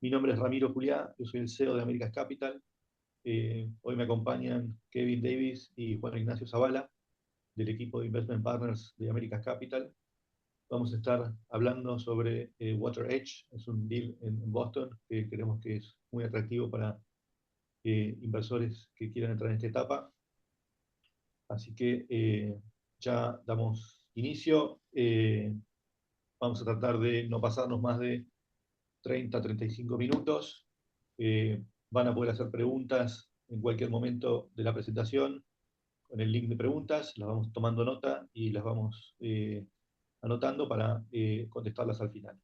Mi nombre es Ramiro Juliá, yo soy el CEO de Americas Capital. Hoy me acompañan Kevin Davis y Juan Ignacio Zavala, del equipo de Investment Partners de Americas Capital. Vamos a estar hablando sobre Water Edge, es un deal en Boston que creemos que es muy atractivo para inversores que quieran entrar en esta etapa. Así que ya damos inicio. Vamos a tratar de no pasarnos más de 30-35 minutos. Van a poder hacer preguntas en cualquier momento de la presentación con el link de preguntas. Las vamos tomando nota y las vamos anotando para contestarlas al final.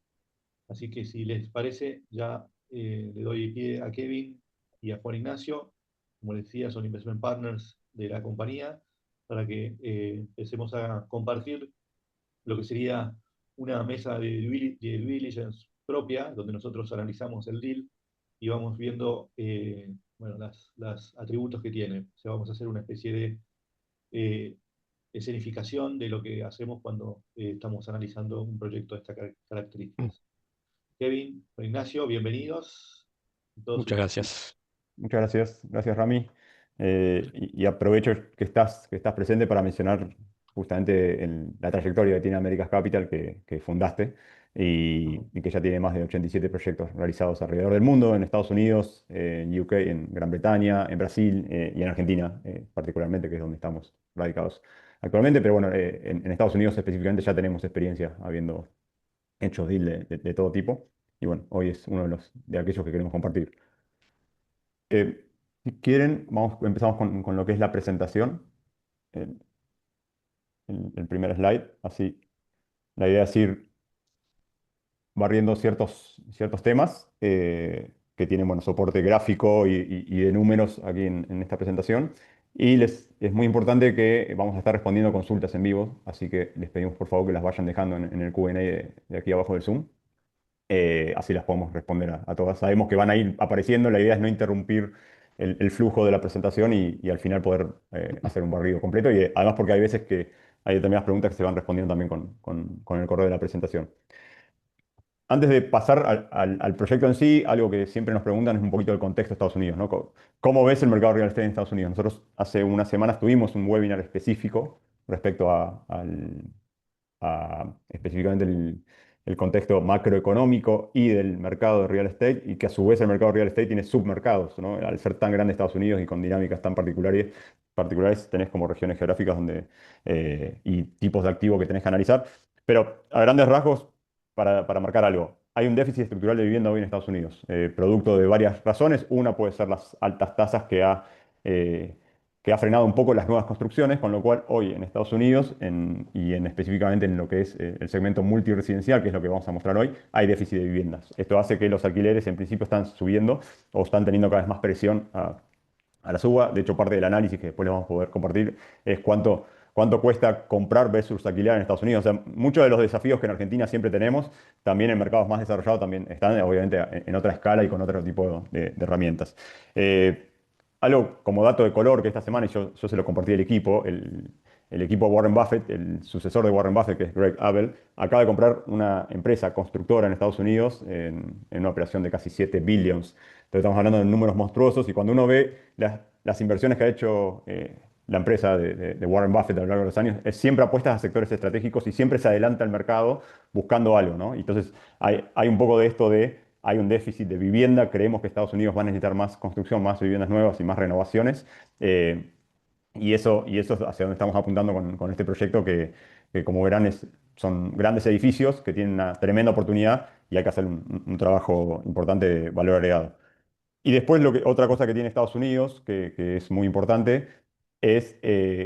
Así que si les parece, ya le doy pie a Kevin y a Juan Ignacio. Como les decía, son investment partners de la compañía para que empecemos a compartir lo que sería una mesa de due diligence propia, donde nosotros analizamos el deal y vamos viendo bueno, las atributos que tiene. O sea, vamos a hacer una especie de escenificación de lo que hacemos cuando estamos analizando un proyecto de estas características. Kevin, Ignacio, bienvenidos. Todos Muchas ustedes. gracias. Muchas gracias, gracias Rami. Y aprovecho que estás presente para mencionar justamente la trayectoria que tiene Americas Capital que fundaste y que ya tiene más de 87 proyectos realizados alrededor del mundo, en Estados Unidos, en UK, en Gran Bretaña, en Brasil y en Argentina, particularmente, que es donde estamos radicados actualmente. Pero bueno, en Estados Unidos específicamente ya tenemos experiencia habiendo hecho deal de todo tipo. Y bueno, hoy es uno de aquellos que queremos compartir. Si quieren, empezamos con lo que es la presentación, el, el primer slide. Así, la idea es ir barriendo ciertos temas que tienen bueno, soporte gráfico y de números aquí en esta presentación. Y es muy importante que vamos a estar respondiendo consultas en vivo, así que les pedimos por favor que las vayan dejando en el Q&A de aquí abajo del Zoom. Así las podemos responder a todas. Sabemos que van a ir apareciendo, la idea es no interrumpir el flujo de la presentación y al final poder hacer un barrido completo. Y además porque hay veces que hay determinadas preguntas que se van respondiendo también con el correo de la presentación. Antes de pasar al proyecto en sí, algo que siempre nos preguntan es un poquito el contexto de Estados Unidos, ¿no? ¿Cómo ves el mercado real estate en Estados Unidos? Nosotros hace unas semanas tuvimos un webinar específico respecto específicamente el contexto macroeconómico y del mercado de real estate, y que a su vez el mercado de real estate tiene submercados, ¿no? Al ser tan grande Estados Unidos y con dinámicas tan particulares tenés como regiones geográficas y tipos de activos que tenés que analizar. Pero a grandes rasgos, para marcar algo, hay un déficit estructural de vivienda hoy en Estados Unidos, producto de varias razones. Una puede ser las altas tasas eh, que ha frenado un poco las nuevas construcciones, con lo cual hoy en Estados Unidos específicamente en lo que es el segmento multiresidencial, que es lo que vamos a mostrar hoy, hay déficit de viviendas. Esto hace que los alquileres en principio están subiendo o están teniendo cada vez más presión a la suba. De hecho, parte del análisis que después les vamos a poder compartir es cuánto cuesta comprar versus alquilar en Estados Unidos. O sea, muchos de los desafíos que en Argentina siempre tenemos, también en mercados más desarrollados también están obviamente en otra escala y con otro tipo de herramientas. Algo como dato de color que esta semana, y yo se lo compartí al equipo, el equipo de Warren Buffett, el sucesor de Warren Buffett, que es Greg Abel, acaba de comprar una empresa constructora en Estados Unidos en una operación de casi 7 billions. Entonces estamos hablando de números monstruosos, y cuando uno ve las inversiones que ha hecho la empresa de Warren Buffett a lo largo de los años, es siempre apuestas a sectores estratégicos y siempre se adelanta al mercado buscando algo, ¿no? Entonces hay un poco de esto hay un déficit de vivienda, creemos que Estados Unidos va a necesitar más construcción, más viviendas nuevas y más renovaciones. Y eso es hacia donde estamos apuntando con este proyecto que, como verán, son grandes edificios que tienen una tremenda oportunidad y hay que hacer un trabajo importante de valor agregado. Y después otra cosa que tiene Estados Unidos, que es muy importante, es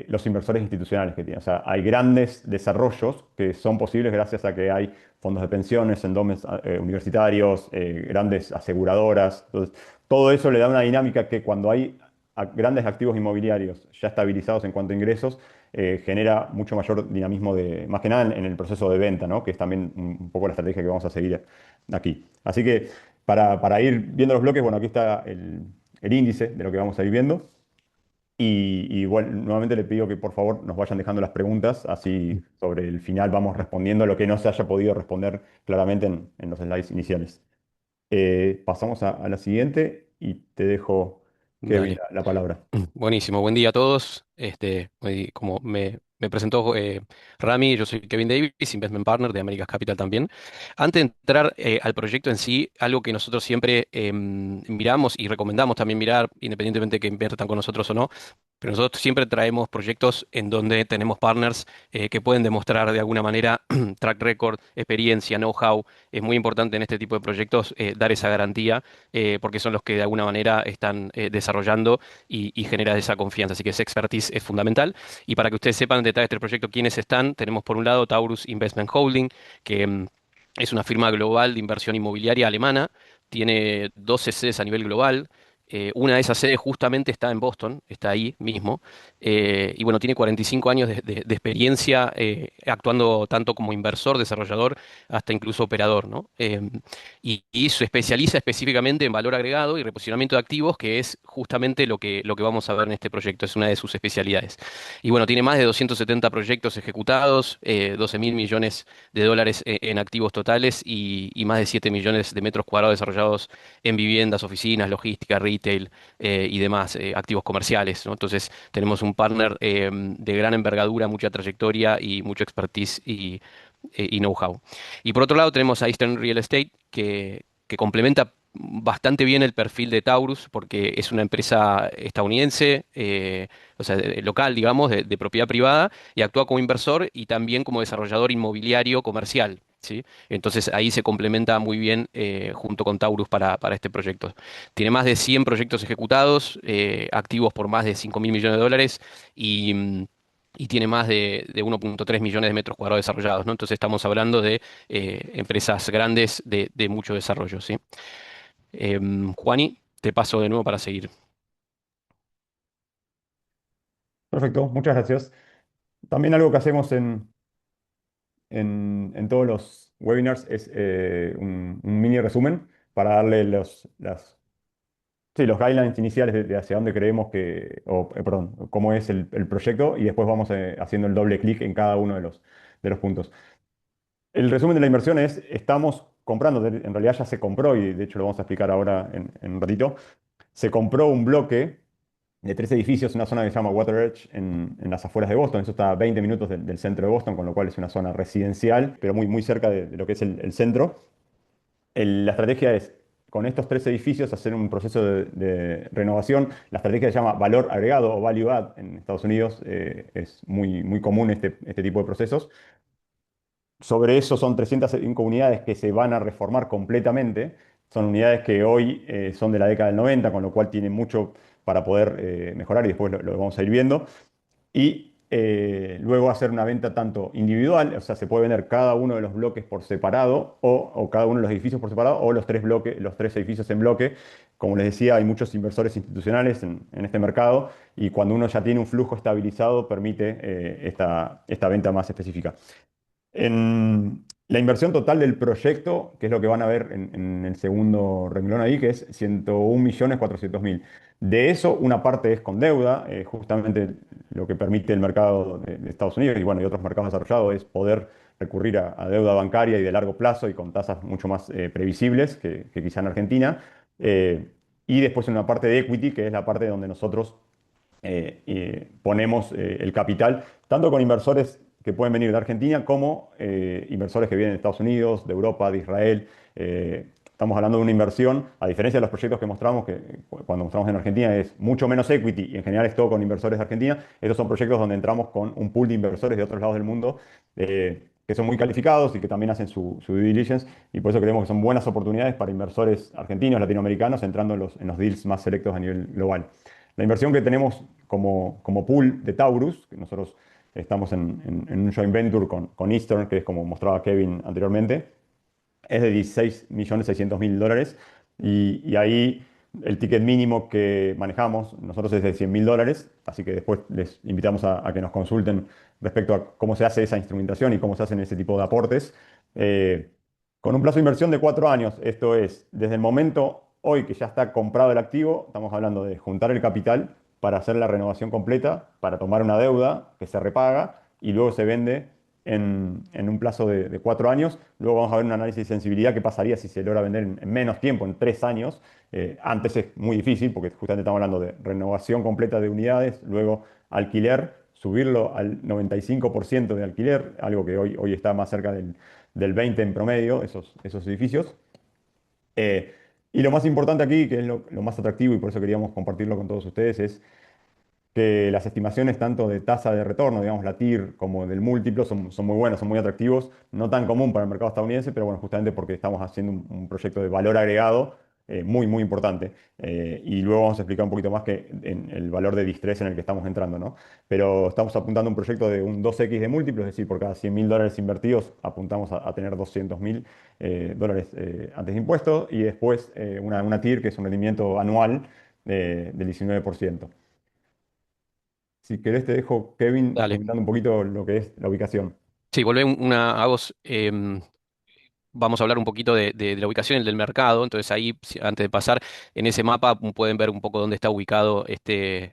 los inversores institucionales que tiene. O sea, hay grandes desarrollos que son posibles gracias a que hay fondos de pensiones, endowments universitarios, grandes aseguradoras. Entonces, todo eso le da una dinámica que cuando hay grandes activos inmobiliarios ya estabilizados en cuanto a ingresos, genera mucho mayor dinamismo más que nada en el proceso de venta, ¿no? Que es también un poco la estrategia que vamos a seguir aquí. Así que para ir viendo los bloques, bueno, aquí está el índice de lo que vamos a ir viendo. Y bueno, nuevamente le pido que por favor nos vayan dejando las preguntas, así sobre el final vamos respondiendo lo que no se haya podido responder claramente en los slides iniciales. Pasamos a la siguiente y te dejo, Kevin, Dale. la palabra. Buenísimo, buen día a todos. Como me presentó Rami, yo soy Kevin Davis, Investment Partner de Americas Capital también. Antes de entrar al proyecto en sí, algo que nosotros siempre miramos y recomendamos también mirar, independientemente de que inviertan con nosotros o no, pero nosotros siempre traemos proyectos en donde tenemos partners que pueden demostrar de alguna manera track record, experiencia, know-how. Es muy importante en este tipo de proyectos dar esa garantía porque son los que de alguna manera están desarrollando y genera esa confianza. Así que esa expertise es fundamental. Y para que ustedes sepan en detalle este proyecto quiénes están, tenemos por un lado Taurus Investment Holding, que es una firma global de inversión inmobiliaria alemana, tiene 12 sedes a nivel global. Una de esas sedes justamente está en Boston, está ahí mismo, y bueno, tiene 45 años de experiencia actuando tanto como inversor, desarrollador, hasta incluso operador, ¿no? Y se especializa específicamente en valor agregado y reposicionamiento de activos, que es justamente lo que vamos a ver en este proyecto, es una de sus especialidades. Y bueno, tiene más de 270 proyectos ejecutados, 12 mil millones de dólares en activos totales y más de 7 millones de metros cuadrados desarrollados en viviendas, oficinas, logística, retail y demás activos comerciales, ¿no? Entonces tenemos un partner de gran envergadura, mucha trayectoria y mucho expertise y know-how. Y por otro lado tenemos a Eastern Real Estate, que complementa bastante bien el perfil de Taurus, porque es una empresa estadounidense, o sea, local, digamos, de propiedad privada, y actúa como inversor y también como desarrollador inmobiliario comercial. ¿Sí? Entonces ahí se complementa muy bien junto con Taurus para este proyecto. Tiene más de 100 proyectos ejecutados, activos por más de 5 mil millones de dólares y tiene más de 1,3 millones de metros cuadrados desarrollados, ¿no? Entonces estamos hablando de empresas grandes de mucho desarrollo, ¿sí? Juani, te paso de nuevo para seguir. Perfecto, muchas gracias. También algo que hacemos en todos los webinars es un mini resumen para darle sí, los guidelines iniciales de hacia dónde creemos perdón, cómo es el proyecto y después vamos haciendo el doble clic en cada uno de los puntos. El resumen de la inversión es, estamos comprando, en realidad ya se compró y de hecho lo vamos a explicar ahora en un ratito, se compró un bloque de 3 edificios, en una zona que se llama Water Edge en las afueras de Boston. Eso está a 20 minutos del centro de Boston, con lo cual es una zona residencial, pero muy, muy cerca de lo que es el centro. La estrategia es, con estos 3 edificios, hacer un proceso de renovación. La estrategia se llama valor agregado o value add en Estados Unidos. Es muy, muy común este tipo de procesos. Sobre eso son 305 unidades que se van a reformar completamente. Son unidades que hoy son de la década del 90, con lo cual tienen mucho para poder mejorar y después lo vamos a ir viendo. Y luego hacer una venta tanto individual, o sea, se puede vender cada uno de los bloques por separado o cada uno de los edificios por separado o los 3 edificios en bloque. Como les decía, hay muchos inversores institucionales en este mercado y cuando uno ya tiene un flujo estabilizado permite esta venta más específica. En la inversión total del proyecto, que es lo que van a ver en el segundo renglón ahí, que es 101.400.000. De eso, una parte es con deuda, justamente lo que permite el mercado de Estados Unidos y, bueno, y otros mercados desarrollados es poder recurrir a deuda bancaria y de largo plazo y con tasas mucho más previsibles que quizá en Argentina. Y después una parte de equity, que es la parte donde nosotros ponemos el capital, tanto con inversores que pueden venir de Argentina como inversores que vienen de Estados Unidos, de Europa, de Israel. Estamos hablando de una inversión, a diferencia de los proyectos que mostramos, que cuando mostramos en Argentina es mucho menos equity y en general es todo con inversores de Argentina. Estos son proyectos donde entramos con un pool de inversores de otros lados del mundo que son muy calificados y que también hacen su due diligence y por eso creemos que son buenas oportunidades para inversores argentinos, latinoamericanos, entrando en los deals más selectos a nivel global. La inversión que tenemos como pool de Taurus, que nosotros estamos en un joint venture con Eastern, que es como mostraba Kevin anteriormente, es de 16.600.000 dólares y ahí el ticket mínimo que manejamos nosotros es de 100.000 dólares, así que después les invitamos a que nos consulten respecto a cómo se hace esa instrumentación y cómo se hacen ese tipo de aportes. Eh, con un plazo de inversión de 4 años, esto es, desde el momento hoy que ya está comprado el activo, estamos hablando de juntar el capital para hacer la renovación completa, para tomar una deuda que se repaga y luego se vende en un plazo de 4 años. Luego vamos a ver un análisis de sensibilidad que pasaría si se logra vender en menos tiempo, en 3 años. Antes es muy difícil porque justamente estamos hablando de renovación completa de unidades, luego alquiler, subirlo al 95% de alquiler, algo que hoy está más cerca del 20 en promedio, esos edificios. Y lo más importante aquí, que es lo más atractivo y por eso queríamos compartirlo con todos ustedes, es que las estimaciones tanto de tasa de retorno, digamos la TIR, como del múltiplo son muy buenos, son muy atractivos, no tan común para el mercado estadounidense, pero bueno, justamente porque estamos haciendo un proyecto de valor agregado muy, muy importante. Y luego vamos a explicar un poquito más que en el valor de distrés en el que estamos entrando, ¿no? Pero estamos apuntando a un proyecto de un 2x de múltiplo, es decir, por cada $100.000 invertidos apuntamos a tener $200.000 antes de impuestos y después una TIR que es un rendimiento anual del 19%. Si querés, te dejo, Kevin, Dale. comentando un poquito lo que es la ubicación. Sí, volvé a vos. Vamos a hablar un poquito de la ubicación y del mercado. Entonces ahí, antes de pasar, en ese mapa pueden ver un poco dónde está ubicado este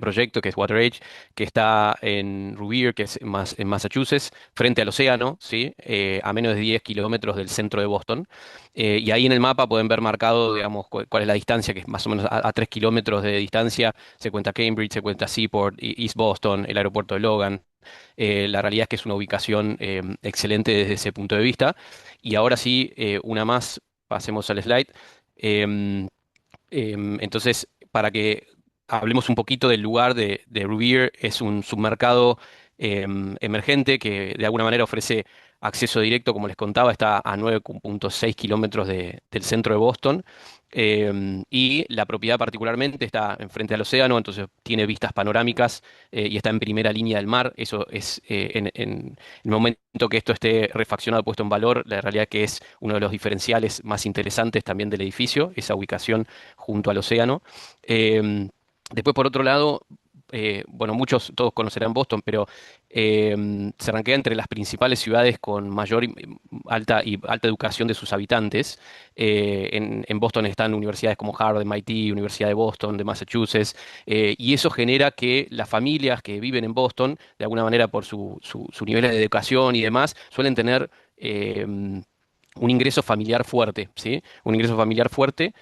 proyecto, que es WaterEdge, que está en Revere, que es en Massachusetts, frente al océano, ¿sí? A menos de 10 kilómetros del centro de Boston. Y ahí en el mapa pueden ver marcado, digamos, cuál es la distancia, que es más o menos a 3 kilómetros de distancia. Se cuenta Cambridge, se cuenta Seaport, East Boston, el aeropuerto de Logan. La realidad es que es una ubicación excelente desde ese punto de vista. Y ahora sí, una más, pasemos al slide. Em, entonces, para que hablemos un poquito del lugar de Revere, es un submercado emergente que de alguna manera ofrece acceso directo, como les contaba, está a 9,6 kilómetros del centro de Boston. Y la propiedad particularmente está enfrente al océano, entonces tiene vistas panorámicas y está en primera línea del mar. Eso es, en el momento que esto esté refaccionado, puesto en valor, la realidad es que es uno de los diferenciales más interesantes también del edificio, esa ubicación junto al océano. Después, por otro lado, bueno, todos conocerán Boston, pero se rankea entre las principales ciudades con mayor alta educación de sus habitantes. En Boston están universidades como Harvard, MIT, Universidad de Boston, de Massachusetts, y eso genera que las familias que viven en Boston, de alguna manera por su nivel de educación y demás, suelen tener un ingreso familiar fuerte, ¿sí? Un ingreso familiar fuerte,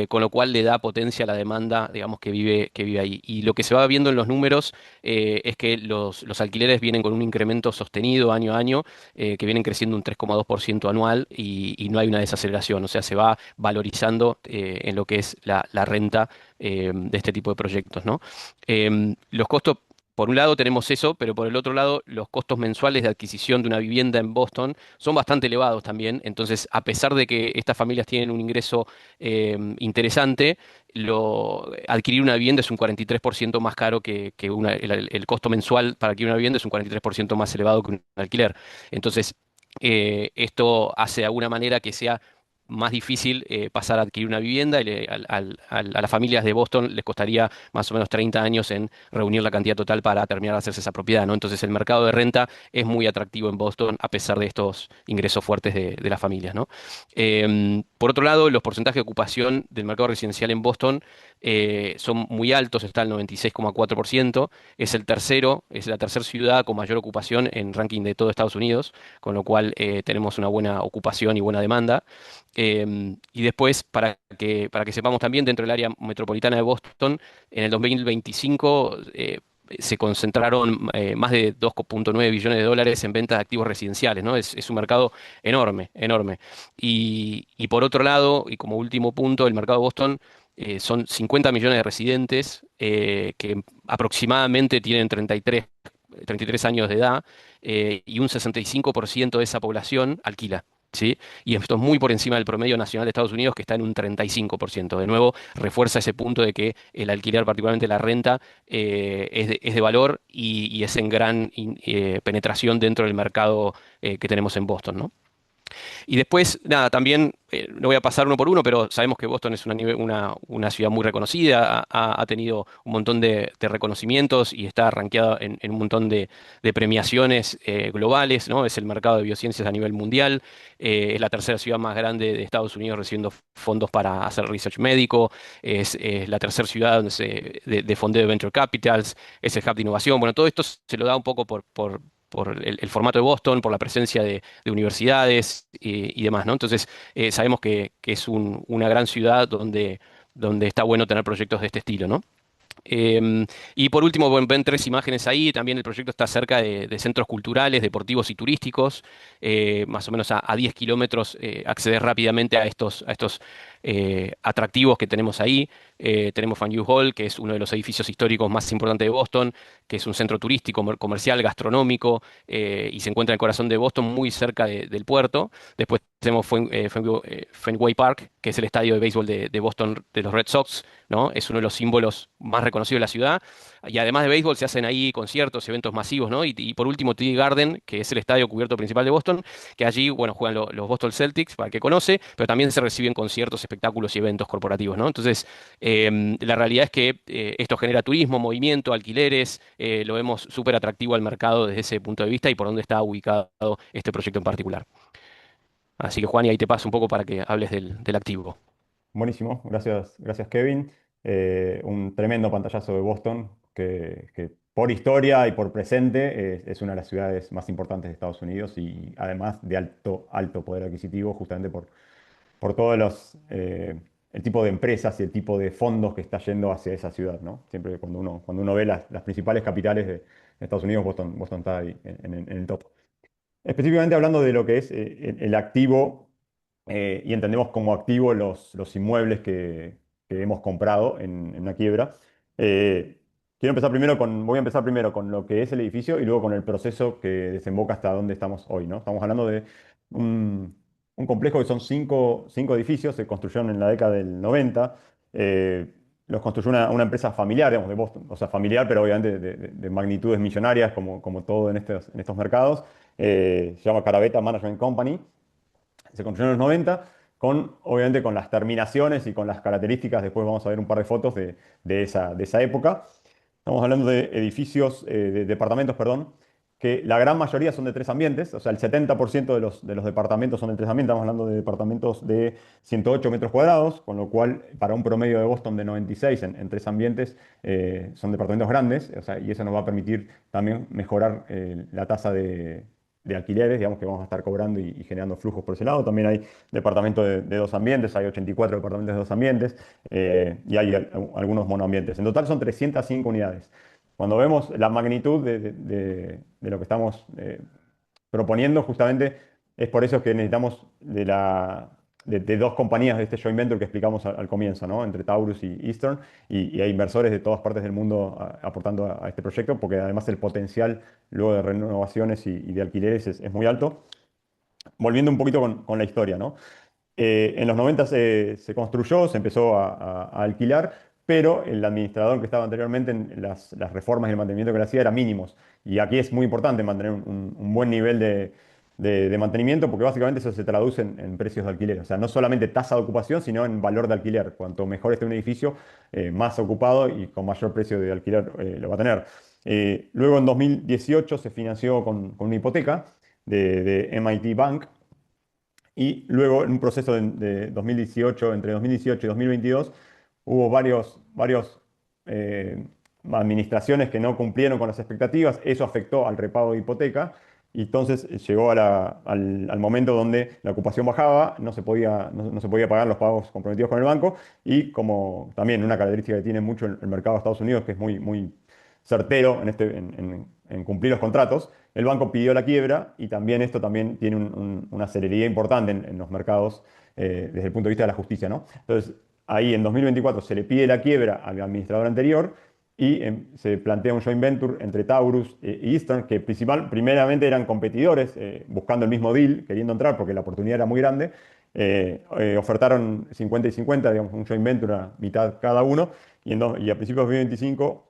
con lo cual le da potencia a la demanda, digamos, que vive ahí. Y lo que se va viendo en los números es que los alquileres vienen con un incremento sostenido año a año, que vienen creciendo un 3,2% anual y no hay una desaceleración, o sea, se va valorizando en lo que es la renta de este tipo de proyectos, ¿no? Los costos. Por un lado tenemos eso, pero por el otro lado los costos mensuales de adquisición de una vivienda en Boston son bastante elevados también. Entonces, a pesar de que estas familias tienen un ingreso interesante, adquirir una vivienda es un 43% más caro el costo mensual para adquirir una vivienda es un 43% más elevado que un alquiler. Entonces, esto hace de alguna manera que sea más difícil pasar a adquirir una vivienda y a las familias de Boston les costaría más o menos 30 años en reunir la cantidad total para terminar de hacerse esa propiedad, ¿no? Entonces el mercado de renta es muy atractivo en Boston a pesar de estos ingresos fuertes de las familias, ¿no? Por otro lado, los porcentajes de ocupación del mercado residencial en Boston son muy altos, está el 96,4%, es la tercera ciudad con mayor ocupación en ranking de todo Estados Unidos, con lo cual tenemos una buena ocupación y buena demanda. Y después, para que sepamos también, dentro del área metropolitana de Boston, en el 2025 se concentraron más de 2,9 billones de dólares en ventas de activos residenciales, ¿no? Es un mercado enorme, enorme. Y por otro lado, y como último punto, el mercado de Boston son 50 millones de residentes que aproximadamente tienen 33 años de edad y un 65% de esa población alquila. ¿Sí? Y esto es muy por encima del promedio nacional de Estados Unidos, que está en un 35%. De nuevo, refuerza ese punto de que el alquiler, particularmente la renta, es de valor y es en gran penetración dentro del mercado que tenemos en Boston, ¿no? Y después, nada, también, no voy a pasar uno por uno, pero sabemos que Boston es una ciudad muy reconocida, ha tenido un montón de reconocimientos y está rankeada en un montón de premiaciones globales, ¿no? Es el mercado de biociencias a nivel mundial, es la tercera ciudad más grande de Estados Unidos recibiendo fondos para hacer research médico, es la tercera ciudad de fondeo de venture capitals, es el hub de innovación. Bueno, todo esto se lo da un poco por el formato de Boston, por la presencia de universidades y demás, ¿no? Entonces, sabemos que es una gran ciudad donde está bueno tener proyectos de este estilo, ¿no? Y por último, bueno, ven tres imágenes ahí. También el proyecto está cerca de centros culturales, deportivos y turísticos. Más o menos a 10 kilómetros accedes rápidamente a estos atractivos que tenemos ahí. Tenemos Faneuil Hall, que es uno de los edificios históricos más importantes de Boston, que es un centro turístico, comercial, gastronómico, y se encuentra en el corazón de Boston, muy cerca del puerto. Después tenemos Fenway Park, que es el estadio de béisbol de Boston, de los Red Sox, ¿no? Es uno de los símbolos más reconocidos de la ciudad. Y además de béisbol se hacen ahí conciertos, eventos masivos, ¿no? Y por último, TD Garden, que es el estadio cubierto principal de Boston, que allí, bueno, juegan los Boston Celtics, para el que conoce, pero también se reciben conciertos, espectáculos y eventos corporativos, ¿no? Entonces, la realidad es que esto genera turismo, movimiento, alquileres, lo vemos súper atractivo al mercado desde ese punto de vista y por dónde está ubicado este proyecto en particular. Así que Juan, y ahí te paso un poco para que hables del activo. Buenísimo, gracias, gracias Kevin. Un tremendo pantallazo de Boston que por historia y por presente es una de las ciudades más importantes de Estados Unidos y además de alto, alto poder adquisitivo, justamente por todos el tipo de empresas y el tipo de fondos que está yendo hacia esa ciudad, ¿no? Siempre cuando uno ve las principales capitales de Estados Unidos, Boston está ahí en el top. Específicamente hablando de lo que es el activo, y entendemos como activo los inmuebles que hemos comprado en una quiebra. eh, voy a empezar primero con lo que es el edificio y luego con el proceso que desemboca hasta donde estamos hoy, ¿no? Estamos hablando de un complejo que son cinco edificios, se construyeron en la década del 90. eh, los construyó una empresa familiar, digamos, de Boston, o sea, familiar, pero obviamente de magnitudes millonarias, como todo en estos mercados. Se llama Carabetta Management Company. Se construyó en los 90, obviamente con las terminaciones y con las características. Después vamos a ver un par de fotos de esa época. Estamos hablando de edificios, de departamentos, perdón, que la gran mayoría son de tres ambientes. O sea, el 70% de los departamentos son de tres ambientes. Estamos hablando de departamentos de 108 metros cuadrados, con lo cual, para un promedio de Boston de 96 en tres ambientes, son departamentos grandes. O sea, y eso nos va a permitir también mejorar la tasa de alquileres, digamos, que vamos a estar cobrando y generando flujos por ese lado. También hay departamentos de dos ambientes, hay 84 departamentos de dos ambientes, y hay algunos monoambientes. En total son 305 unidades. Cuando vemos la magnitud de lo que estamos proponiendo, justamente es por eso que necesitamos de dos compañías de este joint venture que explicamos al comienzo, ¿no? Entre Taurus y Eastern, y hay inversores de todas partes del mundo aportando a este proyecto, porque además el potencial luego de renovaciones y de alquileres es muy alto. Volviendo un poquito con la historia, ¿no? En los 90 se construyó, se empezó a alquilar, pero el administrador que estaba anteriormente en las reformas y el mantenimiento que le hacía era mínimos. Y aquí es muy importante mantener un buen nivel de mantenimiento, porque básicamente eso se traduce en precios de alquiler. O sea, no solamente tasa de ocupación, sino en valor de alquiler. Cuanto mejor esté un edificio, más ocupado y con mayor precio de alquiler lo va a tener. Luego en 2018 se financió con una hipoteca de MIT Bank. Y luego, en un proceso de 2018, entre 2018 y 2022, hubo varios eh, administraciones que no cumplieron con las expectativas. Eso afectó al repago de hipoteca. Y entonces llegó al momento donde la ocupación bajaba, no se podía pagar los pagos comprometidos con el banco. Y como también una característica que tiene mucho el mercado de Estados Unidos, que es muy, muy certero en cumplir los contratos, el banco pidió la quiebra y también esto también tiene una celeridad importante en los mercados, desde el punto de vista de la justicia, ¿no? Entonces, ahí en 2024 se le pide la quiebra al administrador anterior y se plantea un joint venture entre Taurus e Eastern, que primeramente eran competidores, buscando el mismo deal, queriendo entrar porque la oportunidad era muy grande. Ofertaron 50 y 50, digamos, un joint venture a mitad cada uno, y a principios de 2025,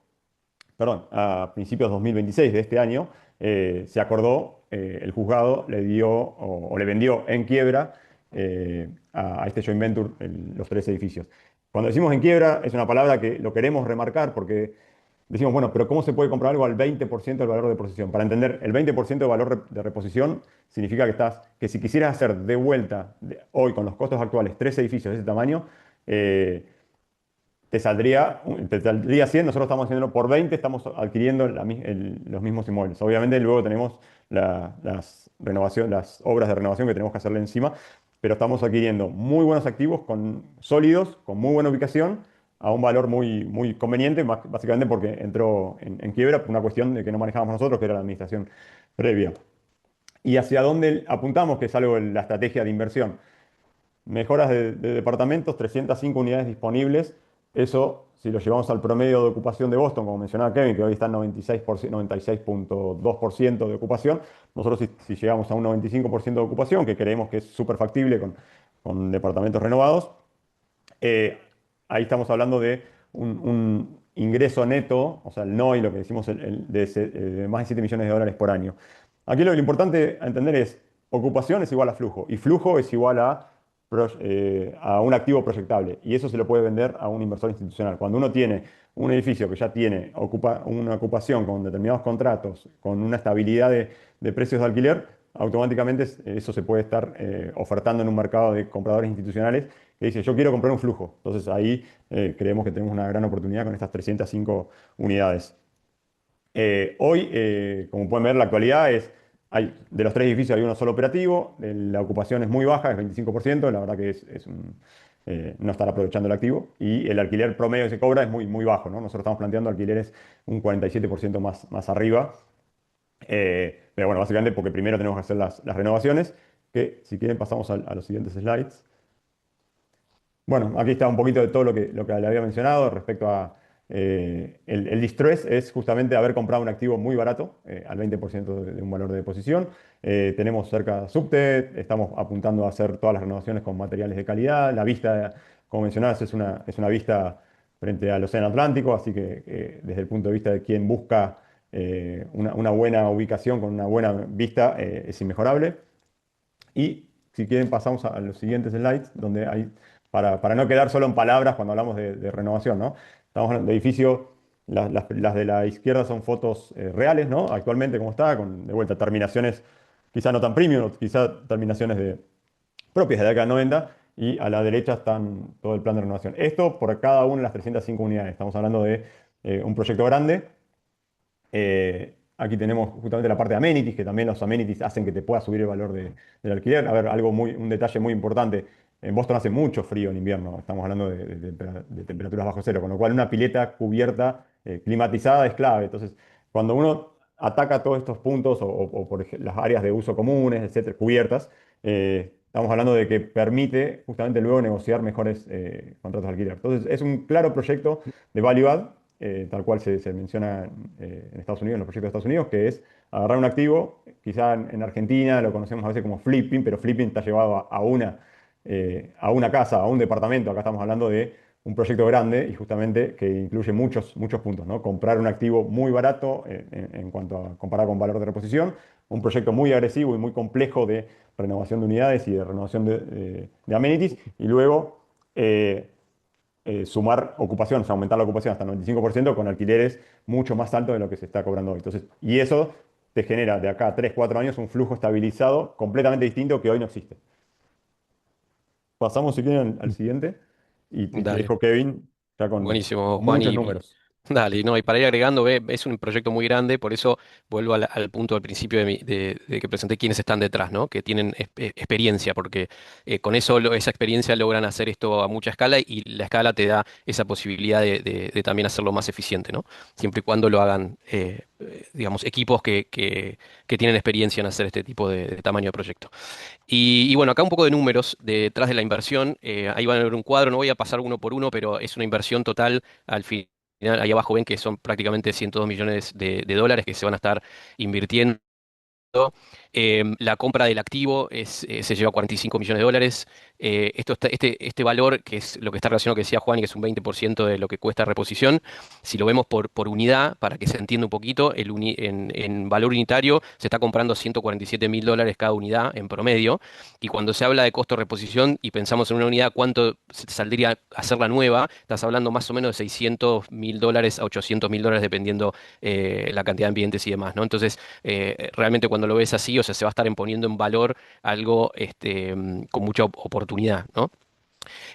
perdón, a principios de 2026 de este año, se acordó, el juzgado le dio o le vendió en quiebra a este joint venture los tres edificios. Cuando decimos en quiebra es una palabra que lo queremos remarcar porque decimos, bueno, pero ¿cómo se puede comprar algo al 20% del valor de reposición? Para entender, el 20% de valor de reposición significa que si quisieras hacer de vuelta hoy con los costos actuales tres edificios de ese tamaño, te saldría 100, nosotros estamos haciéndolo por 20, estamos adquiriendo los mismos inmuebles. Obviamente luego tenemos las obras de renovación que tenemos que hacerle encima, pero estamos adquiriendo muy buenos activos sólidos, con muy buena ubicación, a un valor muy, muy conveniente, básicamente porque entró en quiebra por una cuestión de que no manejábamos nosotros, que era la administración previa. ¿Y hacia dónde apuntamos? Que es algo de la estrategia de inversión. Mejoras de departamentos, 305 unidades disponibles. Eso, si lo llevamos al promedio de ocupación de Boston, como mencionaba Kevin, que hoy está en 96,2% de ocupación, nosotros si llegamos a un 95% de ocupación, que creemos que es súper factible con departamentos renovados, eh, ahí estamos hablando de un ingreso neto, o sea, el NOI, lo que decimos, de más de 7 millones de dólares por año. Aquí lo importante a entender es, ocupación es igual a flujo, y flujo es igual a un activo proyectable, y eso se lo puede vender a un inversor institucional. Cuando uno tiene un edificio que ya ocupa una ocupación con determinados contratos, con una estabilidad de precios de alquiler, automáticamente eso se puede estar ofertando en un mercado de compradores institucionales que dice, yo quiero comprar un flujo. Entonces ahí creemos que tenemos una gran oportunidad con estas 305 unidades. Hoy, como pueden ver, la actualidad de los tres edificios hay uno solo operativo, la ocupación es muy baja, es 25%, la verdad que no estar aprovechando el activo, y el alquiler promedio que se cobra es muy, muy bajo, ¿no? Nosotros estamos planteando alquileres un 47% más arriba, pero bueno, básicamente porque primero tenemos que hacer las renovaciones, que si quieren pasamos a los siguientes slides. Bueno, aquí está un poquito de todo lo que le había mencionado respecto a el distress es justamente haber comprado un activo muy barato, al 20% de un valor de deposición. Tenemos cerca subte, estamos apuntando a hacer todas las renovaciones con materiales de calidad. La vista, como mencionabas, es una vista frente al Océano Atlántico, así que desde el punto de vista de quien busca una buena ubicación con una buena vista, es inmejorable. Y si quieren pasamos a los siguientes slides, donde hay, para no quedar solo en palabras cuando hablamos de renovación, ¿no? Estamos hablando de edificio, las de la izquierda son fotos reales, ¿no? Actualmente como está, con de vuelta terminaciones quizá no tan premium, quizá terminaciones propias de la década del 90, y a la derecha están todo el plan de renovación. Esto por cada una de las 305 unidades. Estamos hablando de un proyecto grande. Aquí tenemos justamente la parte de amenities, que también los amenities hacen que te pueda subir el valor del alquiler. A ver, un detalle muy importante. En Boston hace mucho frío en invierno, estamos hablando de temperaturas bajo cero, con lo cual una pileta cubierta, climatizada es clave. Entonces, cuando uno ataca todos estos puntos o por las áreas de uso comunes, etcétera, cubiertas, estamos hablando de que permite justamente luego negociar mejores contratos de alquiler. Entonces, es un claro proyecto de value add, tal cual se menciona en Estados Unidos, en los proyectos de Estados Unidos, que es agarrar un activo, quizá en Argentina lo conocemos a veces como flipping, pero flipping está llevado a una casa, a un departamento. Acá estamos hablando de un proyecto grande y justamente que incluye muchos, muchos puntos, ¿no? Comprar un activo muy barato en cuanto a comparar con valor de reposición, un proyecto muy agresivo y muy complejo de renovación de unidades y de renovación de amenities, y luego sumar ocupación, o sea, aumentar la ocupación hasta el 95% con alquileres mucho más altos de lo que se está cobrando hoy. Entonces, y eso te genera de acá a 3, 4 años un flujo estabilizado completamente distinto que hoy no existe. Pasamos, si quieren, al siguiente, y te Dale, dejo, Kevin, ya con buenísimo, Juan. muchos números. Dale, no, y para ir agregando, es un proyecto muy grande, por eso vuelvo al punto al principio de que presenté quiénes están detrás, ¿no? Que tienen experiencia, porque con eso, esa experiencia logran hacer esto a mucha escala y la escala te da esa posibilidad de también hacerlo más eficiente, ¿no? Siempre y cuando lo hagan, digamos, equipos que tienen experiencia en hacer este tipo de tamaño de proyecto. Y bueno, acá un poco de números detrás de la inversión. Ahí van a ver un cuadro, no voy a pasar uno por uno, pero es una inversión total al final. Ahí abajo ven que son prácticamente 102 millones de dólares que se van a estar invirtiendo. La compra del activo se lleva a 45 millones de dólares. Este valor, que es lo que está relacionado que decía Juan, y que es un 20% de lo que cuesta reposición, si lo vemos por unidad, para que se entienda un poquito, en valor unitario se está comprando 147 mil dólares cada unidad en promedio. Y cuando se habla de costo de reposición y pensamos en una unidad, ¿cuánto se te saldría hacerla nueva? Estás hablando más o menos de 600 mil dólares a 800 mil dólares, dependiendo la cantidad de ambientes y demás, ¿no? Entonces, realmente cuando lo ves así, o sea, se va a estar poniendo en valor algo con mucha oportunidad, ¿no?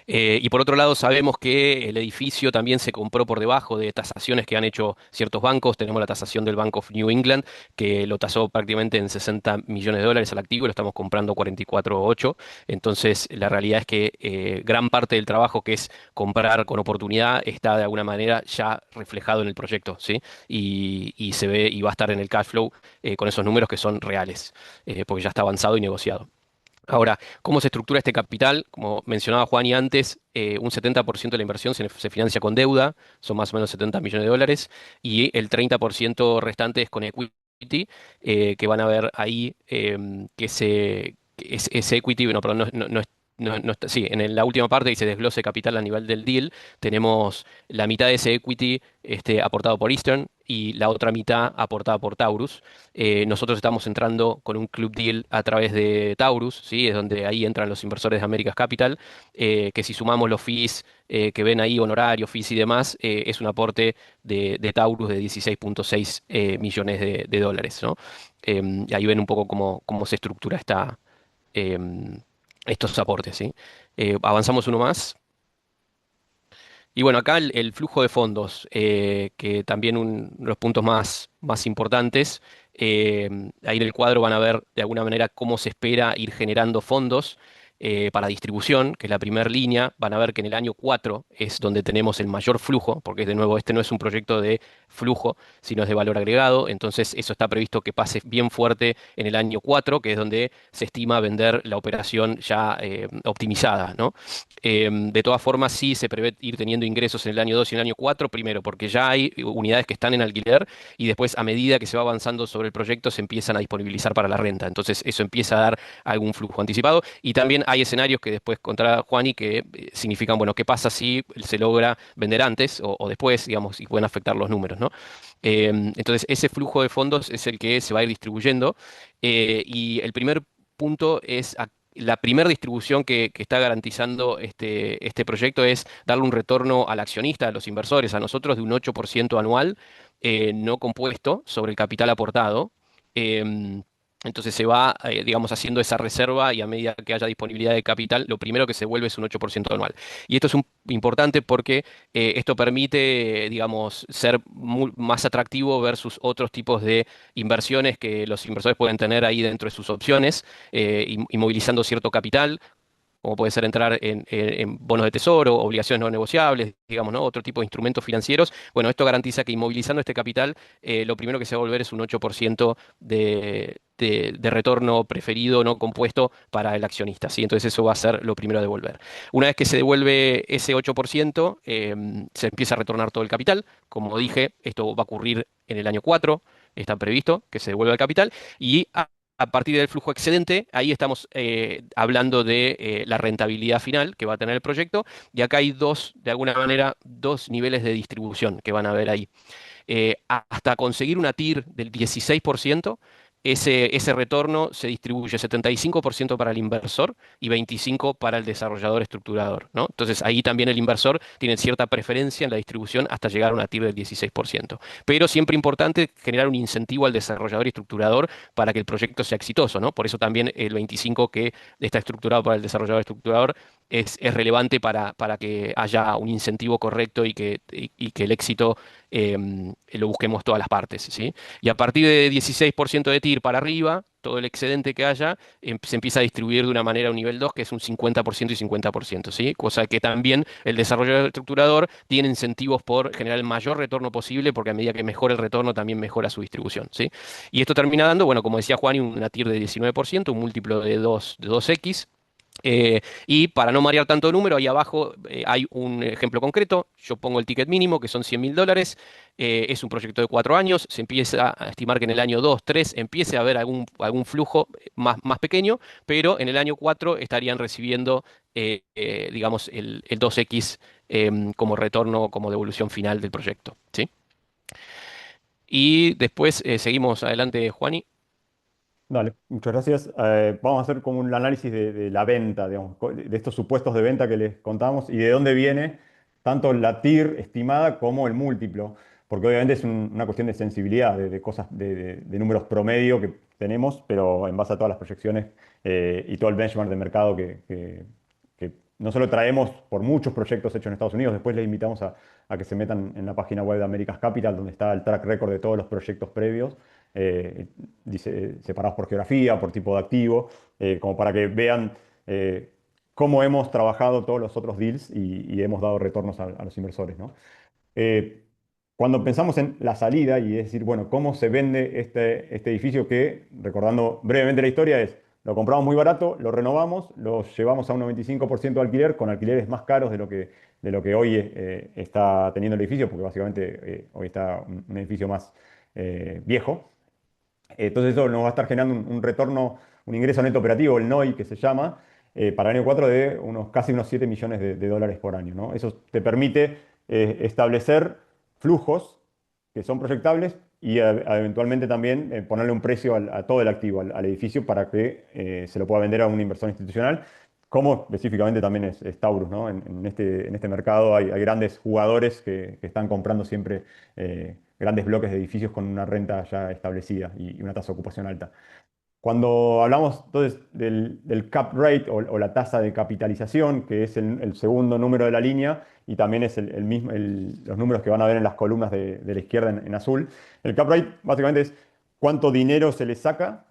Y por otro lado, sabemos que el edificio también se compró por debajo de tasaciones que han hecho ciertos bancos. Tenemos la tasación del Bank of New England, que lo tasó prácticamente en 60 millones de dólares al activo y lo estamos comprando 44,8. Entonces, la realidad es que gran parte del trabajo, que es comprar con oportunidad, está de alguna manera ya reflejado en el proyecto, ¿sí? Y se ve y va a estar en el cash flow con esos números que son reales, porque ya está avanzado y negociado. Ahora, ¿cómo se estructura este capital? Como mencionaba Juan y antes, un 70% de la inversión se financia con deuda, son más o menos 70 millones de dólares, y el 30% restante es con equity, que van a ver ahí que ese equity, bueno, perdón, sí, la última parte dice desglose capital a nivel del deal, tenemos la mitad de ese equity aportado por Eastern y la otra mitad aportada por Taurus. Nosotros estamos entrando con un club deal a través de Taurus, ¿sí? Es donde ahí entran los inversores de Americas Capital, que si sumamos los fees que ven ahí, honorarios, fees y demás, es un aporte de Taurus de 16,6 millones de dólares, ¿no? Y ahí ven un poco cómo se estructura estos aportes, ¿sí? Avanzamos uno más. Y bueno, acá el flujo de fondos, que también uno de los puntos más importantes, ahí en el cuadro van a ver de alguna manera cómo se espera ir generando fondos para distribución, que es la primera línea. Van a ver que en el año 4 es donde tenemos el mayor flujo, porque de nuevo este no es un proyecto de flujo, sino es de valor agregado. Entonces eso está previsto que pase bien fuerte en el año 4, que es donde se estima vender la operación ya optimizada, ¿no? De todas formas, sí se prevé ir teniendo ingresos en el año 2 y en el año 4 primero porque ya hay unidades que están en alquiler y después a medida que se va avanzando sobre el proyecto se empiezan a disponibilizar para la renta. Entonces eso empieza a dar algún flujo anticipado y también hay escenarios que después contará Juani que significan, bueno, ¿qué pasa si se logra vender antes o después, digamos, y pueden afectar los números, ¿no? Entonces ese flujo de fondos es el que se va a ir distribuyendo y el primer punto es la primera distribución que está garantizando este proyecto es darle un retorno al accionista, a los inversores, a nosotros de un 8% anual no compuesto sobre el capital aportado. Em, entonces se va, digamos, haciendo esa reserva y a medida que haya disponibilidad de capital, lo primero que se vuelve es un 8% anual. Y esto es importante porque esto permite, digamos, ser más atractivo versus otros tipos de inversiones que los inversores pueden tener ahí dentro de sus opciones, inmovilizando cierto capital, como puede ser entrar en bonos de tesoro, obligaciones no negociables, digamos, ¿no? Otro tipo de instrumentos financieros. Bueno, esto garantiza que inmovilizando este capital, lo primero que se va a volver es un 8% de retorno preferido, no compuesto para el accionista, ¿sí? Entonces eso va a ser lo primero a devolver. Una vez que se devuelve ese 8%, se empieza a retornar todo el capital. Como dije, esto va a ocurrir en el año 4, está previsto que se devuelva el capital, y a partir del flujo excedente, ahí estamos hablando de la rentabilidad final que va a tener el proyecto. Y acá hay de alguna manera, dos niveles de distribución que van a ver ahí. Hasta conseguir una TIR del 16%, ese retorno se distribuye 75% para el inversor y 25% para el desarrollador estructurador, ¿no? Entonces ahí también el inversor tiene cierta preferencia en la distribución hasta llegar a una TIR del 16%. Pero siempre importante generar un incentivo al desarrollador y estructurador para que el proyecto sea exitoso, ¿no? Por eso también el 25% que está estructurado para el desarrollador estructurador es relevante para que haya un incentivo correcto y que el éxito lo busquemos todas las partes, ¿sí? Y a partir de 16% de TIR para arriba, todo el excedente que haya, se empieza a distribuir de una manera a un nivel 2 que es un 50% y 50%, ¿sí? Cosa que también el desarrollador estructurador tiene incentivos por generar el mayor retorno posible, porque a medida que mejora el retorno, también mejora su distribución, ¿sí? Y esto termina dando, bueno, como decía Juan, una TIR de 19%, un múltiplo de 2x. Y para no marear tanto número, ahí abajo hay un ejemplo concreto. Yo pongo el ticket mínimo, que son $100.000. Es un proyecto de 4 años. Se empieza a estimar que en el año 2, 3 empiece a haber algún flujo más pequeño, pero en el año 4 estarían recibiendo, digamos, el 2x como retorno, como devolución final del proyecto, ¿sí? Y después seguimos adelante, Juani. Dale, muchas gracias. Vamos a hacer como un análisis de la venta, digamos, de estos supuestos de venta que les contamos y de dónde viene tanto la TIR estimada como el múltiplo, porque obviamente es una cuestión de sensibilidad, de cosas, de números promedio que tenemos, pero en base a todas las proyecciones y todo el benchmark de mercado que nosotros traemos por muchos proyectos hechos en Estados Unidos. Después les invitamos a que se metan en la página web de Americas Capital, donde está el track record de todos los proyectos previos, separados por geografía, por tipo de activo, como para que vean cómo hemos trabajado todos los otros deals y hemos dado retornos a los inversores, ¿no? Eh, Cuando pensamos en la salida y es decir, bueno, cómo se vende este edificio que, recordando brevemente la historia, es, lo compramos muy barato, lo renovamos, lo llevamos a un 95% de alquiler, con alquileres más caros de lo que hoy está teniendo el edificio, porque básicamente hoy está un edificio más viejo. Entonces eso nos va a estar generando un retorno, un ingreso neto operativo, el NOI que se llama, para el año 4 de casi unos 7 millones de dólares por año, ¿no? Eso te permite establecer flujos que son proyectables y eventualmente también ponerle un precio a todo el activo, al edificio, para que se lo pueda vender a un inversor institucional, como específicamente también es Taurus, ¿no? En este mercado hay grandes jugadores que están comprando siempre grandes bloques de edificios con una renta ya establecida y una tasa de ocupación alta. Cuando hablamos entonces del cap rate o la tasa de capitalización, que es el segundo número de la línea y también es el mismo, los números que van a ver en las columnas de la izquierda en azul, el cap rate básicamente es cuánto dinero se le saca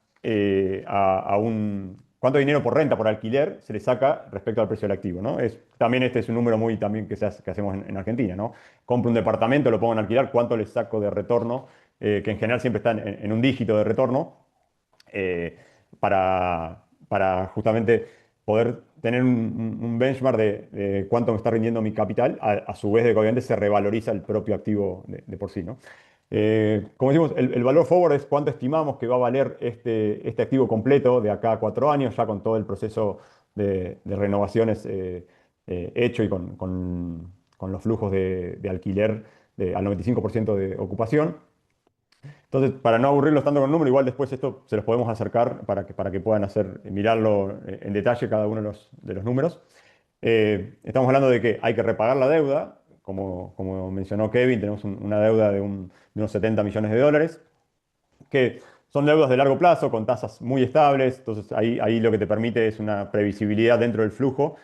cuánto dinero por renta, por alquiler, se le saca respecto al precio del activo, ¿no? También este es un número muy también que hacemos en Argentina, ¿no? Compro un departamento, lo pongo en alquiler, ¿cuánto le saco de retorno? Que en general siempre está en un dígito de retorno eh, para justamente poder tener un benchmark de cuánto me está rindiendo mi capital, a su vez de que obviamente se revaloriza el propio activo de por sí, ¿no? Como decimos, el valor forward es cuánto estimamos que va a valer este activo completo de acá a 4 años, ya con todo el proceso de renovaciones hecho y con los flujos de alquiler al 95% de ocupación. Entonces, para no aburrirlos tanto con el número, igual después esto se los podemos acercar para que puedan mirarlo en detalle cada uno de los números. Estamos hablando de que hay que repagar la deuda. Como mencionó Kevin, tenemos una deuda de unos 70 millones de dólares, que son deudas de largo plazo, con tasas muy estables. Entonces, ahí lo que te permite es una previsibilidad dentro del flujo,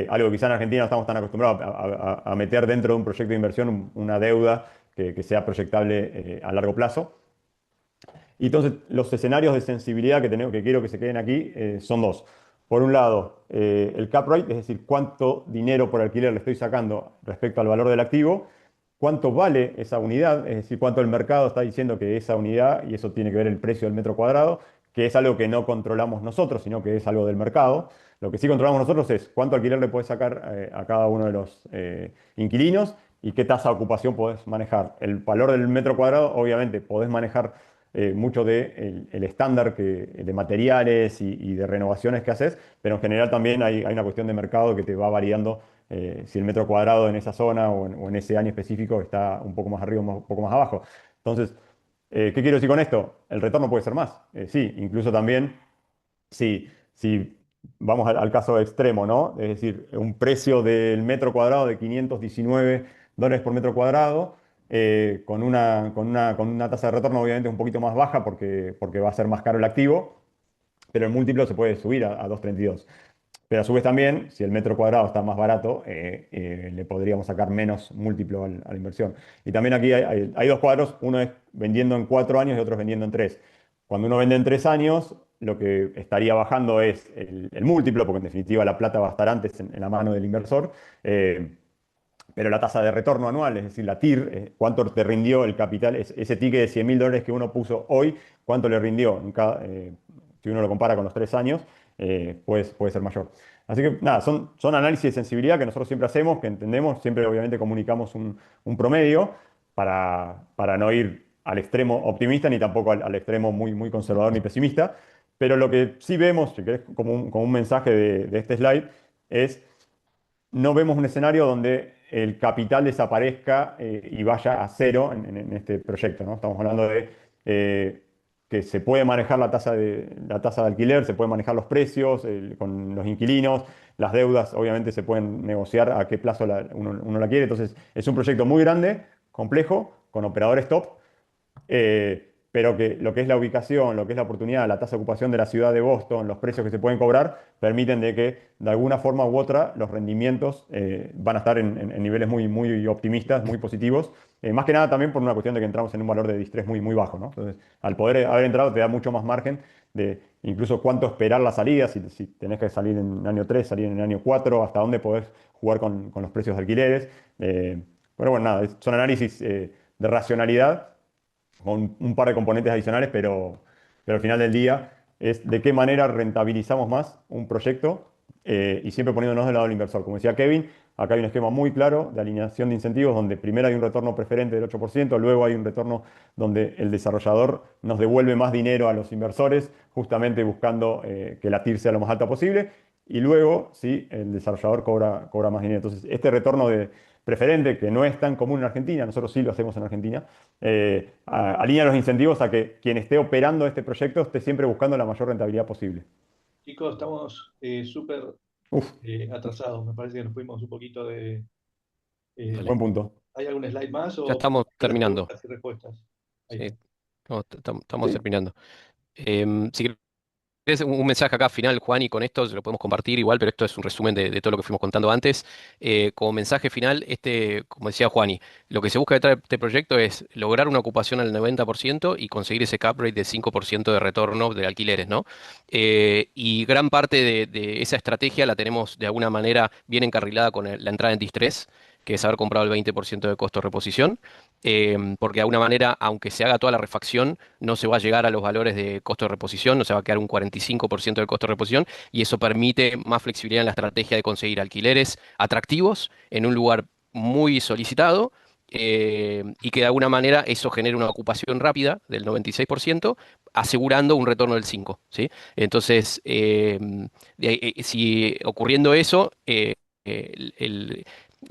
algo que quizá en Argentina no estamos tan acostumbrados a meter dentro de un proyecto de inversión una deuda que sea proyectable a largo plazo. Y entonces los escenarios de sensibilidad que quiero que se queden aquí son dos. Por un lado, el cap rate, es decir, cuánto dinero por alquiler le estoy sacando respecto al valor del activo, cuánto vale esa unidad, es decir, cuánto el mercado está diciendo que esa unidad, y eso tiene que ver el precio del metro cuadrado, que es algo que no controlamos nosotros, sino que es algo del mercado. Lo que sí controlamos nosotros es cuánto alquiler le puedes sacar a cada uno de los inquilinos y qué tasa de ocupación podés manejar. El valor del metro cuadrado, obviamente, podés manejar mucho el estándar de materiales y de renovaciones que haces, pero en general también hay una cuestión de mercado que te va variando si el metro cuadrado en esa zona o en ese año específico está un poco más arriba o un poco más abajo. Entonces, ¿qué quiero decir con esto? El retorno puede ser más. Sí, incluso también si vamos al caso extremo, ¿no? Es decir, un precio del metro cuadrado de $519 por metro cuadrado con una tasa de retorno obviamente un poquito más baja porque va a ser más caro el activo, pero el múltiplo se puede subir a 2,32. Pero a su vez también, si el metro cuadrado está más barato, le podríamos sacar menos múltiplo a la inversión. Y también aquí hay dos cuadros, uno es vendiendo en 4 años y otro es vendiendo en 3. Cuando uno vende en 3 años, lo que estaría bajando es el múltiplo, porque en definitiva la plata va a estar antes en la mano del inversor. Pero la tasa de retorno anual, es decir, la TIR, cuánto te rindió el capital, ese ticket de $100.000 que uno puso hoy, cuánto le rindió si uno lo compara con los 3 años, puede ser mayor. Así que nada, son análisis de sensibilidad que nosotros siempre hacemos, que entendemos, siempre obviamente comunicamos un promedio para no ir al extremo optimista ni tampoco al extremo muy, muy conservador ni pesimista. Pero lo que sí vemos, si querés, como un mensaje de este slide, es no vemos un escenario donde el capital desaparezca y vaya a cero en este proyecto, ¿no? Estamos hablando de que se puede manejar la tasa de alquiler, se pueden manejar los precios con los inquilinos, las deudas obviamente se pueden negociar a qué plazo uno la quiere. Entonces es un proyecto muy grande, complejo, con operadores top, pero que lo que es la ubicación, lo que es la oportunidad, la tasa de ocupación de la ciudad de Boston, los precios que se pueden cobrar, permiten de que de alguna forma u otra los rendimientos van a estar en niveles muy, muy optimistas, muy positivos. Más que nada también por una cuestión de que entramos en un valor de distrés muy, muy bajo, ¿no? Entonces, al poder haber entrado te da mucho más margen de incluso cuánto esperar la salida, si tenés que salir en el año 3, salir en el año 4, hasta dónde podés jugar con los precios de alquileres. Pero bueno, nada, son análisis de racionalidad con un par de componentes adicionales, pero al final del día es de qué manera rentabilizamos más un proyecto y siempre poniéndonos del lado del inversor. Como decía Kevin, acá hay un esquema muy claro de alineación de incentivos donde primero hay un retorno preferente del 8%, luego hay un retorno donde el desarrollador nos devuelve más dinero a los inversores, justamente buscando que la TIR sea lo más alta posible. Y luego, sí, el desarrollador cobra más dinero. Entonces, este retorno de preferente, que no es tan común en Argentina, nosotros sí lo hacemos en Argentina, alinea los incentivos a que quien esté operando este proyecto esté siempre buscando la mayor rentabilidad posible. Chicos, estamos súper Uf, atrasados. Me parece que nos fuimos un poquito de... Dale. buen punto. ¿Hay algún slide más Ya o estamos las terminando. preguntas y respuestas? Ahí Sí, está. no, estamos Sí, terminando. Si es un mensaje acá final, Juan, y con esto se lo podemos compartir igual, pero esto es un resumen de todo lo que fuimos contando antes. Como mensaje final, como decía Juani, lo que se busca detrás de este proyecto es lograr una ocupación al 90% y conseguir ese cap rate de 5% de retorno de alquileres, ¿no? Y gran parte de esa estrategia la tenemos de alguna manera bien encarrilada con la entrada en distress, que es haber comprado el 20% de costo de reposición, porque de alguna manera, aunque se haga toda la refacción, no se va a llegar a los valores de costo de reposición, no se va a quedar un 45% del costo de reposición, y eso permite más flexibilidad en la estrategia de conseguir alquileres atractivos en un lugar muy solicitado. Y que de alguna manera eso genere una ocupación rápida del 96%, asegurando un retorno del 5%, ¿sí? Entonces, si ocurriendo eso,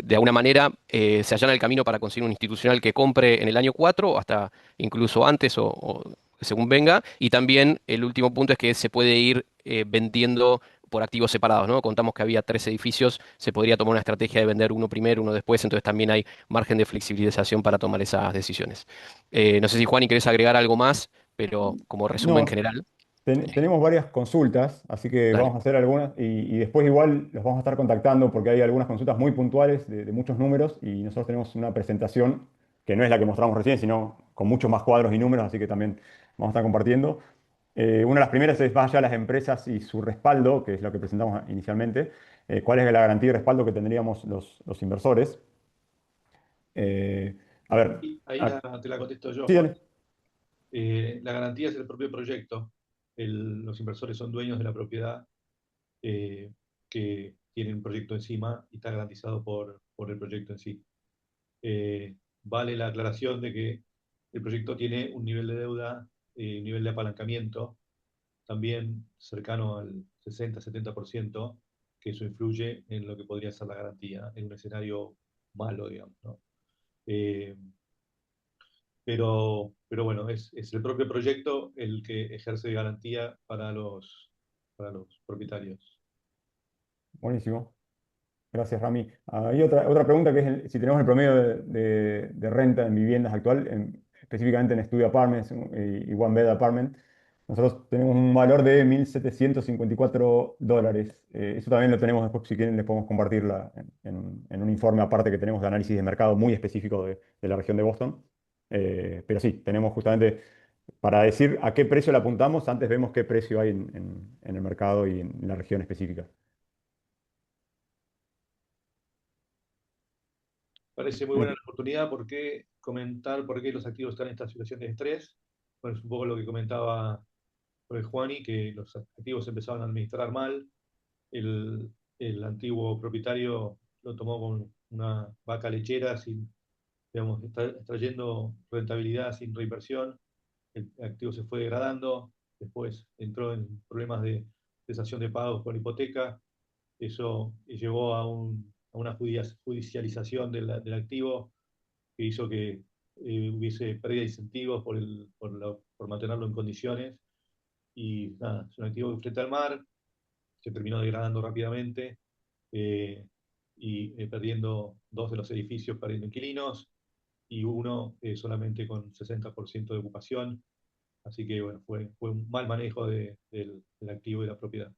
de alguna manera se allana el camino para conseguir un institucional que compre en el año 4 o hasta incluso antes o según venga. Y también el último punto es que se puede ir vendiendo por activos separados, ¿no? Contamos que había 3 edificios, se podría tomar una estrategia de vender uno primero, uno después, entonces también hay margen de flexibilización para tomar esas decisiones. No sé si Juan, y querés agregar algo más, pero como resumen no, general, tenemos varias consultas, así que dale. vamos a hacer algunas y después igual los vamos a estar contactando porque hay algunas consultas muy puntuales de muchos números y nosotros tenemos una presentación que no es la que mostramos recién, sino con muchos más cuadros y números, así que también vamos a estar compartiendo. Una de las primeras es más allá de las empresas y su respaldo, que es lo que presentamos inicialmente. ¿Cuál es la garantía y respaldo que tendríamos los inversores? Eh, a ver, Y ahí ah, te la contesto yo, sí, Juan. dale. La garantía es el propio proyecto. Los inversores son dueños de la propiedad eh, que tienen un proyecto encima y está garantizado por el proyecto en sí. Vale la aclaración de que el proyecto tiene un nivel de deuda, un nivel de apalancamiento también cercano al 60-70%, que eso influye en lo que podría ser la garantía en un escenario malo, digamos, ¿no? Eh, pero bueno, es el propio proyecto el que ejerce de garantía para los propietarios. Buenísimo. Gracias, Rami. Hay otra pregunta que es si tenemos el promedio de renta en viviendas actual, específicamente en Studio Apartments y One Bed Apartment. Nosotros tenemos un valor de $1.754. Eso también lo tenemos después, si quieren, les podemos compartirla en un informe aparte que tenemos de análisis de mercado muy específico de la región de Boston. Pero sí, tenemos justamente para decir a qué precio le apuntamos, antes vemos qué precio hay en el mercado y en la región específica. Parece muy buena la Buenísimo. oportunidad. ¿Por qué comentar por qué los activos están en esta situación de estrés? Bueno, es un poco lo que comentaba Juani, que los activos se empezaron a administrar mal. El antiguo propietario lo tomó con una vaca lechera, sin, digamos, extrayendo rentabilidad sin reinversión. El activo se fue degradando, después entró en problemas de cesación de pagos con hipoteca. Eso llevó a una judicialización del activo que hizo que hubiese pérdida de incentivos por mantenerlo en condiciones. Y nada, es un activo que frente al mar se terminó degradando rápidamente eh, y perdiendo dos de los edificios, perdiendo inquilinos y uno solamente con 60% de ocupación. Así que bueno, fue un mal manejo del activo y de la propiedad.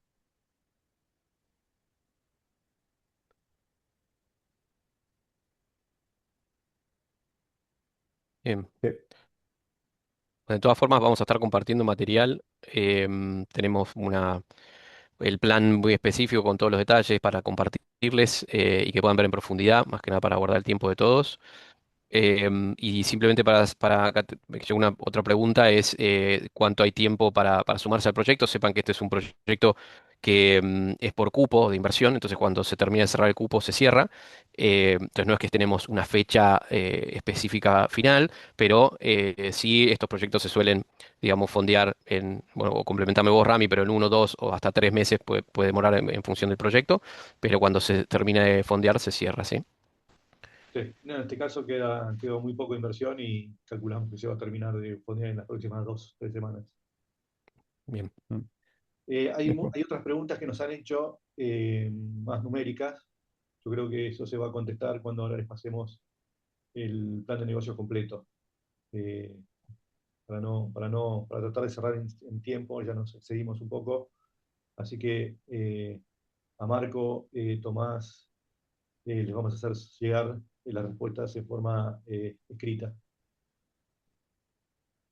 Bien. Sí, De todas formas, vamos a estar compartiendo material. Tenemos el plan muy específico con todos los detalles para compartirles y que puedan ver en profundidad, más que nada para guardar el tiempo de todos. Y simplemente para acá me llegó una otra pregunta es cuánto hay tiempo para sumarse al proyecto. Sepan que este es un proyecto que es por cupo de inversión, entonces cuando se termina de cerrar el cupo se cierra. Entonces no es que tenemos una fecha específica final, pero sí estos proyectos se suelen, digamos, fondear bueno, o complementame vos, Rami, pero en 1, 2 o hasta 3 meses puede demorar en función del proyecto, pero cuando se termina de fondear se cierra, ¿sí? Sí, no, en este caso quedó muy poco inversión y calculamos que se va a terminar de fondear en las próximas 2, 3 semanas. Bien. mm, después. Hay otras preguntas que nos han hecho más numéricas. Yo creo que eso se va a contestar cuando ahora les pasemos el plan de negocio completo. Eh, para tratar de cerrar en tiempo, ya nos excedimos un poco. Así que a Marco, Tomás, les vamos a hacer llegar las respuestas en forma escrita.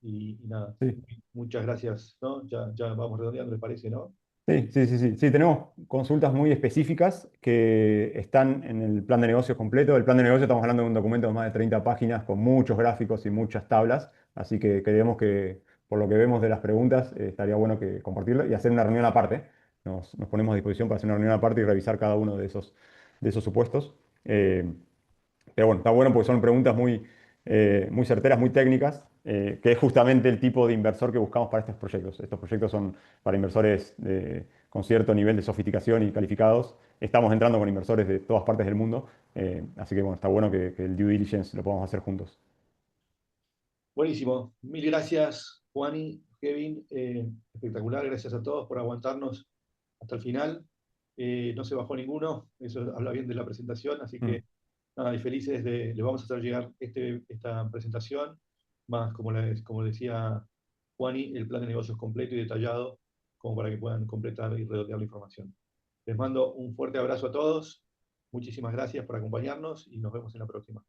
Y nada, Sí. muchas gracias, ¿no? Ya vamos redondeando, ¿les parece, no? Sí, sí, sí, sí. Sí, tenemos consultas muy específicas que están en el plan de negocio completo. El plan de negocio estamos hablando de un documento de más de 30 páginas con muchos gráficos y muchas tablas. Así que creemos que, por lo que vemos de las preguntas, estaría bueno que compartirlo y hacer una reunión aparte. Nos ponemos a disposición para hacer una reunión aparte y revisar cada uno de esos supuestos. Eh, pero bueno, está bueno porque son preguntas muy certeras, muy técnicas, que es justamente el tipo de inversor que buscamos para estos proyectos. Estos proyectos son para inversores con cierto nivel de sofisticación y calificados. Estamos entrando con inversores de todas partes del mundo, así que bueno, está bueno que el due diligence lo podamos hacer juntos. Buenísimo. Mil gracias, Juani, Kevin. Espectacular. Gracias a todos por aguantarnos hasta el final. No se bajó ninguno. Eso habla bien de la presentación. Así Mm. que nada, y felices les vamos a hacer llegar esta presentación, más como decía Juani, el plan de negocios completo y detallado, como para que puedan completar y redondear la información. Les mando un fuerte abrazo a todos. Muchísimas gracias por acompañarnos y nos vemos en la próxima.